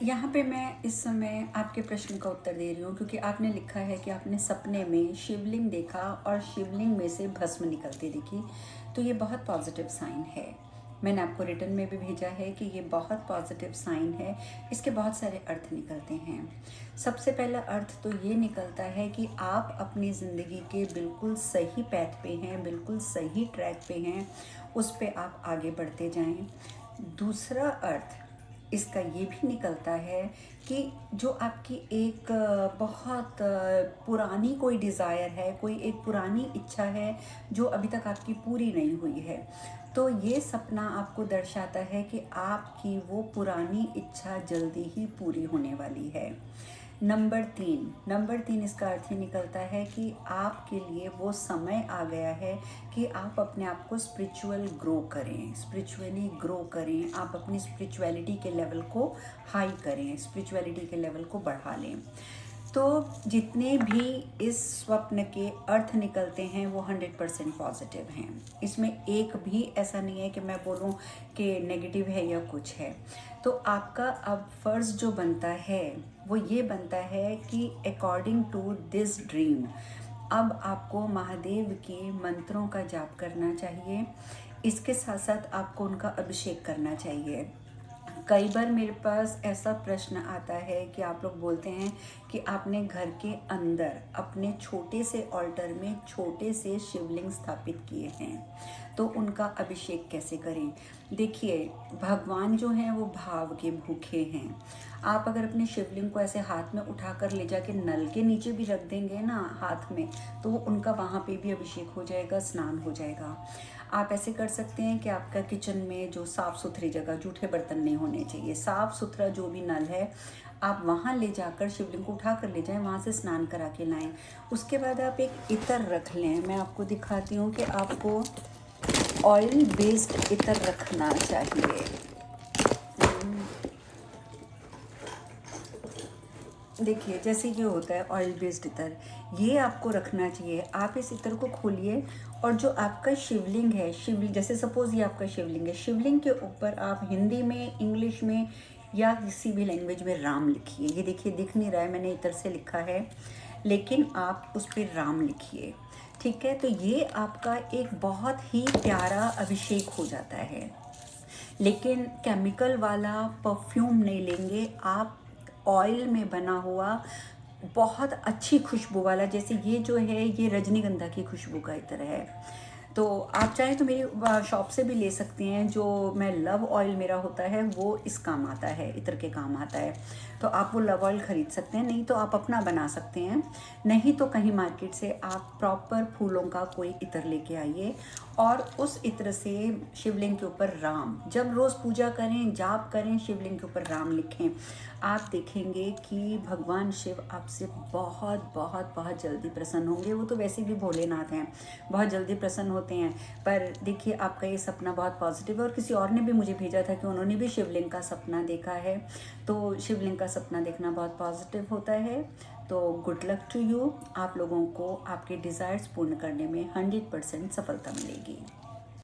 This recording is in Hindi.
यहाँ पे मैं इस समय आपके प्रश्न का उत्तर दे रही हूँ, क्योंकि आपने लिखा है कि आपने सपने में शिवलिंग देखा और शिवलिंग में से भस्म निकलती दिखी। तो ये बहुत पॉजिटिव साइन है। मैंने आपको रिटर्न में भी भेजा है कि ये बहुत पॉजिटिव साइन है। इसके बहुत सारे अर्थ निकलते हैं। सबसे पहला अर्थ तो ये निकलता है कि आप अपनी ज़िंदगी के बिल्कुल सही पैथ पे हैं, बिल्कुल सही ट्रैक पे हैं, उस पे आप आगे बढ़ते जाएं। दूसरा अर्थ इसका ये भी निकलता है कि जो आपकी एक बहुत पुरानी कोई डिज़ायर है, कोई एक पुरानी इच्छा है जो अभी तक आपकी पूरी नहीं हुई है, तो ये सपना आपको दर्शाता है कि आपकी वो पुरानी इच्छा जल्दी ही पूरी होने वाली है। नंबर तीन इसका अर्थ ये निकलता है कि आपके लिए वो समय आ गया है कि आप अपने आप को स्पिरिचुअली ग्रो करें, आप अपनी स्पिरिचुअलिटी के लेवल को हाई करें, स्पिरिचुअलिटी के लेवल को बढ़ा लें। तो जितने भी इस स्वप्न के अर्थ निकलते हैं वो 100% पॉजिटिव हैं। इसमें एक भी ऐसा नहीं है कि मैं बोलूं कि नेगेटिव है या कुछ है। तो आपका अब फ़र्ज़ जो बनता है वो ये बनता है कि अकॉर्डिंग टू दिस ड्रीम अब आपको महादेव के मंत्रों का जाप करना चाहिए। इसके साथ साथ आपको उनका अभिषेक करना चाहिए। कई बार मेरे पास ऐसा प्रश्न आता है कि आप लोग बोलते हैं कि आपने घर के अंदर अपने छोटे से ऑल्टर में छोटे से शिवलिंग स्थापित किए हैं, तो उनका अभिषेक कैसे करें। देखिए, भगवान जो हैं वो भाव के भूखे हैं। आप अगर अपने शिवलिंग को ऐसे हाथ में उठाकर ले जाके नल के नीचे भी रख देंगे ना हाथ में, तो उनका वहाँ पे भी अभिषेक हो जाएगा, स्नान हो जाएगा। आप ऐसे कर सकते हैं कि आपका किचन में जो साफ़ सुथरी जगह, जूठे बर्तन नहीं होने चाहिए, साफ़ सुथरा जो भी नल है आप वहाँ ले जाकर शिवलिंग को उठा कर ले जाएं, वहाँ से स्नान करा के लाएं। उसके बाद आप एक इत्र रख लें। मैं आपको दिखाती हूँ कि आपको ऑयल बेस्ड इत्र रखना चाहिए। देखिए, जैसे ये होता है ऑयल बेस्ड इत्र, ये आपको रखना चाहिए। आप इस इत्र को खोलिए और जो आपका शिवलिंग है, शिवलिंग जैसे सपोज़ ये आपका शिवलिंग है, शिवलिंग के ऊपर आप हिंदी में, इंग्लिश में या किसी भी लैंग्वेज में राम लिखिए। ये देखिए, दिख नहीं रहा है, मैंने इत्र से लिखा है, लेकिन आप उस पर राम लिखिए। ठीक है, तो ये आपका एक बहुत ही प्यारा अभिषेक हो जाता है। लेकिन केमिकल वाला परफ्यूम नहीं लेंगे आप, ऑयल में बना हुआ बहुत अच्छी खुशबू वाला। जैसे ये जो है ये रजनीगंधा की खुशबू का इत्र है। तो आप चाहें तो मेरी शॉप से भी ले सकते हैं। जो मैं लव ऑयल मेरा होता है वो इस काम आता है, इत्र के काम आता है। तो आप वो लव ऑयल ख़रीद सकते हैं, नहीं तो आप अपना बना सकते हैं। नहीं तो कहीं मार्केट से आप प्रॉपर फूलों का कोई इत्र लेके आइए और उस इत्र से शिवलिंग के ऊपर राम, जब रोज़ पूजा करें, जाप करें, शिवलिंग के ऊपर राम लिखें। आप देखेंगे कि भगवान शिव आपसे बहुत बहुत बहुत जल्दी प्रसन्न होंगे। वो तो वैसे भी भोलेनाथ हैं, बहुत जल्दी प्रसन्न होते हैं। पर देखिए, आपका ये सपना बहुत पॉजिटिव है और किसी और ने भी मुझे भेजा था कि उन्होंने भी शिवलिंग का सपना देखा है। तो शिवलिंग का सपना देखना बहुत पॉजिटिव होता है। तो गुड लक टू यू। आप लोगों को आपके डिज़ायर्स पूर्ण करने में 100% सफलता मिलेगी।